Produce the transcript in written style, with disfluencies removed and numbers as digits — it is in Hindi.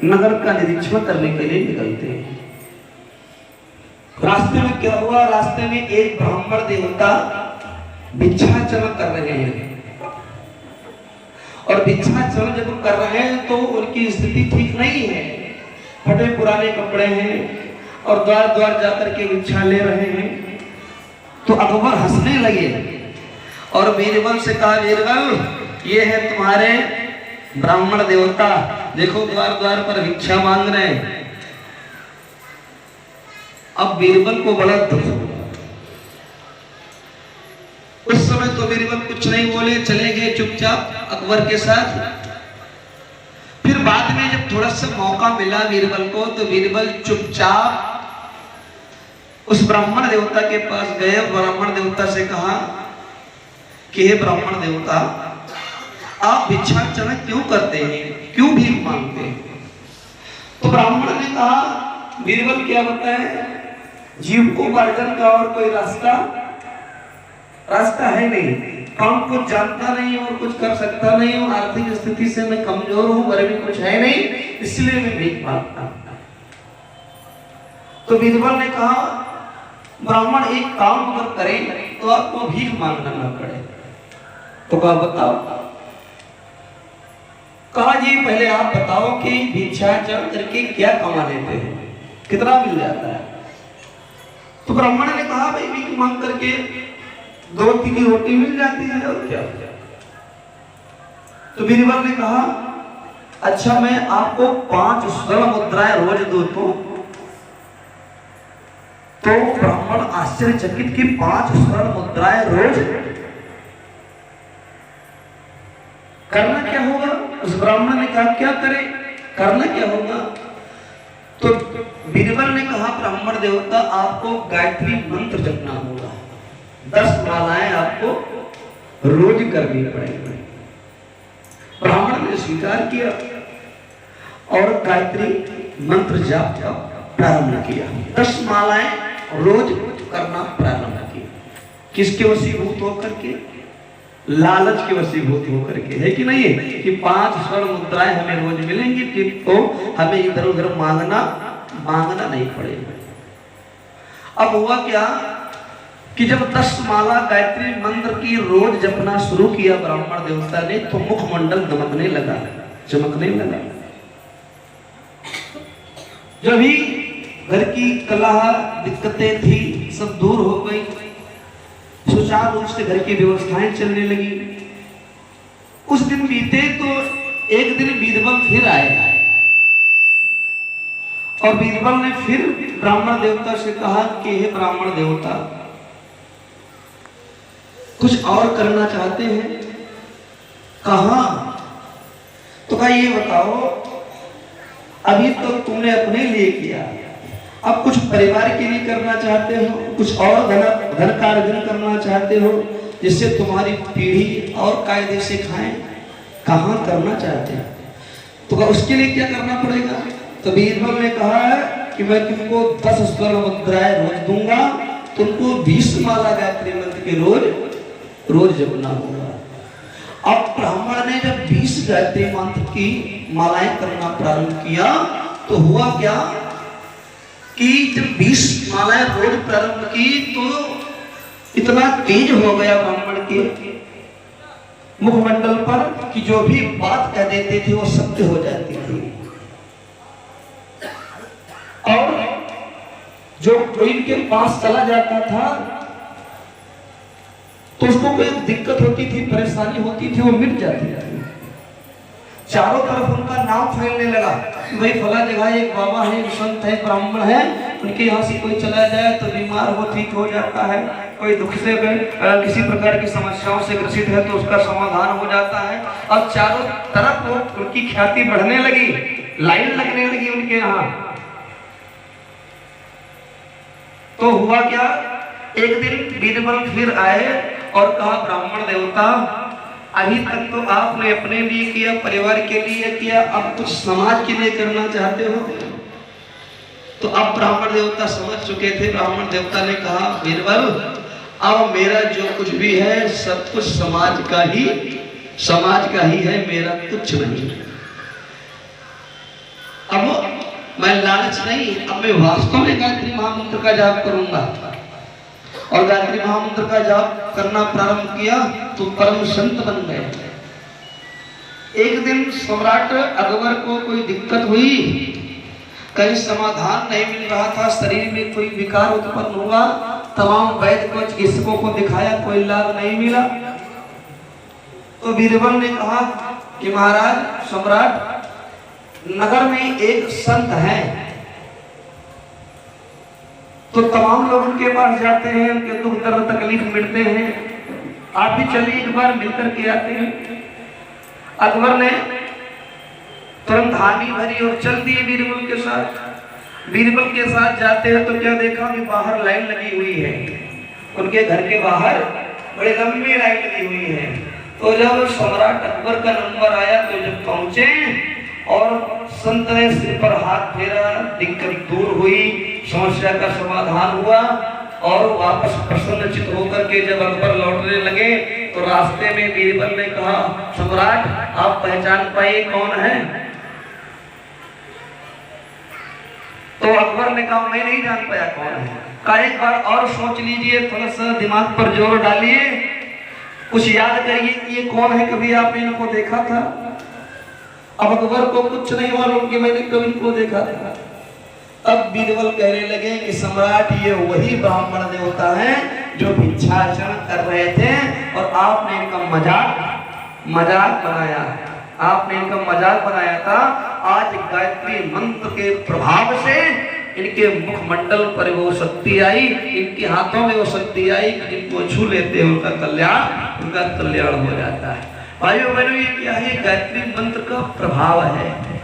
नगर का निरीक्षण करने के लिए निकलते हैं। रास्ते में क्या हुआ, रास्ते में एक ब्राह्मण देवता भिक्षाचरण कर रहे हैं और भिक्षाचरण जब कर रहे हैं तो उनकी स्थिति ठीक नहीं है, फटे पुराने कपड़े हैं और द्वार द्वार जाकर के भिक्षा ले रहे हैं। तो अकबर हंसने लगे और बीरबल से कहा, बीरबल ये है तुम्हारे ब्राह्मण देवता, देखो द्वार द्वार पर भिक्षा मांग रहे हैं। अब बीरबल को बड़ा दुख हुआ। उस समय तो बीरबल कुछ नहीं बोले, चले गए चुपचाप अकबर के साथ। फिर बाद में जब थोड़ा सा मौका मिला बीरबल को, तो बीरबल चुपचाप उस ब्राह्मण देवता के पास गए। ब्राह्मण देवता से कहा कि हे ब्राह्मण देवता, आप भिक्षाचरण क्यों करते हैं, क्यों भीख मांगते हैं? तो ब्राह्मण ने कहा, बीरबल क्या बताए, जीविकोपार्जन का और कोई रास्ता है नहीं, काम कुछ जानता नहीं और कुछ कर सकता नहीं हूँ, आर्थिक स्थिति से मैं कमजोर हूँ, मेरे भी कुछ है नहीं, इसलिए मैं भीख मांगता हूँ। तो बीरबल ने कहा, ब्राह्मण एक काम अगर करे तो आपको भीख मांगना न पड़े। तो कहा बताओ। कहा जी पहले आप बताओ कि भिक्षाचरण करके क्या कमा लेते हैं, कितना मिल जाता है? तो ब्राह्मण ने कहा, भाई भीख मांग करके 2 की रोटी मिल जाती है और क्या। तो बीरबल ने कहा, अच्छा मैं आपको 5 स्वर्ण मुद्राएं रोज दूं तो ब्राह्मण आश्चर्यचकित कि 5 स्वर्ण मुद्राएं रोज, करना क्या होगा? उस ब्राह्मण ने कहा, क्या करे, करना क्या होगा? तो बीरबल ने कहा, ब्राह्मण देवता आपको गायत्री मंत्र जपना होगा, 10 मालाएं आपको रोज करनी पड़ेगी। ब्राह्मण ने स्वीकार किया और गायत्री मंत्र जाप प्रारंभ किया। 10 मालाएं रोज करना प्रारंभ किया। किसके वशीभूत होकर के? लालच के वशीभूत होकर के, है कि नहीं है कि 5 स्वर्ण मुद्राएं हमें रोज मिलेंगी तो हमें इधर उधर मांगना नहीं पड़ेगा। अब हुआ क्या कि जब 10 माला गायत्री मंत्र की रोज जपना शुरू किया ब्राह्मण देवता ने, तो मुखमंडल दमकने लगा, चमकने लगा। जब भी घर की कलह दिक्कतें थी सब दूर हो गई, सुचारू रूप से घर की व्यवस्थाएं चलने लगी। कुछ दिन बीते तो एक दिन बीरबल फिर आए और बीरबल ने फिर ब्राह्मण देवता से कहा कि हे ब्राह्मण देवता, कुछ और करना चाहते हैं? कहा? तो कहा ये बताओ, अभी तो तुमने अपने लिए किया, अब कुछ परिवार के लिए करना चाहते हो, कुछ और धन का अर्जन करना चाहते हो जिससे तुम्हारी पीढ़ी और कायदे से खाएं, कहाँ करना चाहते हैं? तो उसके लिए क्या करना पड़ेगा? तो बीरबल ने कहा कि मैं तुमको 10 स्वर्ण मुद्राएं रोज दूंगा, तुमको 20 माला गायत्री मंत्र के रोज जपना होगा। अब ब्राह्मण ने जब 20 गायत्री मंत्र की मालाएं करना प्रारंभ किया तो हुआ क्या कि जब 20 मालाएं रोज प्रारंभ की तो इतना तेज हो गया ब्राह्मण के मुखमंडल पर कि जो भी बात कह देते थे वो सत्य हो जाती थी। और जो कोई के पास चला जाता था तो उसको कोई दिक्कत होती थी, परेशानी होती थी, वो मिट जाती थी। चारों तरफ उनका नाम फैलने लगा, भाई फला जगह एक बाबा है, संत है, ब्राह्मण है, उनके यहाँ से कोई चला जाए तो बीमार हो ठीक हो जाता है, कोई दुख से किसी प्रकार की समस्याओं से ग्रसित है तो उसका समाधान हो जाता है। अब चारों तरफ उनकी ख्याति बढ़ने लगी, लाइन लगने लगी उनके यहाँ। तो हुआ क्या, एक दिन बीरबल फिर आए और कहा, ब्राह्मण देवता अभी तक तो आपने अपने लिए किया, परिवार के लिए किया, अब कुछ समाज के लिए करना चाहते हो? तो अब ब्राह्मण देवता समझ चुके थे। ब्राह्मण देवता ने कहा, बीरबल अब मेरा जो कुछ भी है सब कुछ समाज का ही है, मेरा कुछ नहीं। मैं लालच नहीं, अब मैं वास्तव में गायत्री महामंत्र का जाप करूंगा। और गायत्री महामंत्र का जाप करना प्रारंभ किया तो परम संत बन गए। एक दिन सम्राट अकबर को कोई दिक्कत हुई, कहीं समाधान नहीं मिल रहा था, शरीर में कोई विकार उत्पन्न हुआ, तमाम वैद्य को चिकित्सकों को दिखाया, कोई लाभ नहीं मिला। तो बीरबल ने कहा कि महाराज सम्राट, नगर में एक संत है, तो तमाम लोग उनके पास जाते हैं, उनके दुख दर्द तकलीफ मिटते हैं, आप भी चलिए एक बार मिलकर के आते हैं। अकबर ने तुरंत हामी भरी और चल दिए बीरबल के साथ। बीरबल के साथ जाते हैं तो क्या देखा कि बाहर लाइन लगी हुई है, उनके घर के बाहर बड़ी लंबी लाइन लगी हुई है। तो जब सम्राट अकबर का नंबर आया तो जब पहुंचे और संत ने सिर पर हाथ फेरा, दिक्कत दूर हुई, समस्या का समाधान हुआ और वापस प्रसन्नचित होकर के जब अकबर लौटने लगे तो रास्ते में बीरबल ने कहा, सम्राट आप पहचान पाइए कौन है? तो अकबर ने कहा मैं नहीं जान पाया कौन है। कहा एक बार और सोच लीजिए, थोड़ा सा दिमाग पर जोर डालिए, कुछ याद करिए कि ये कौन है, कभी आपने इनको देखा था? अब अकबर को कुछ नहीं मालूम कि मैंने कभी इनको देखा था। अब बीरबल कहने लगे कि सम्राट ये वही ब्राह्मण देवता हैं जो भिक्षाचरण कर रहे थे और आपने इनका मजाक बनाया, आपने इनका मजाक बनाया था। आज गायत्री मंत्र के प्रभाव से इनके मुखमंडल पर वो शक्ति आई, इनके हाथों में वो शक्ति आई, इनको छू लेते हैं उनका कल्याण हो जाता है। भाइयों बहनों, ये क्या है? गायत्री मंत्र का प्रभाव है।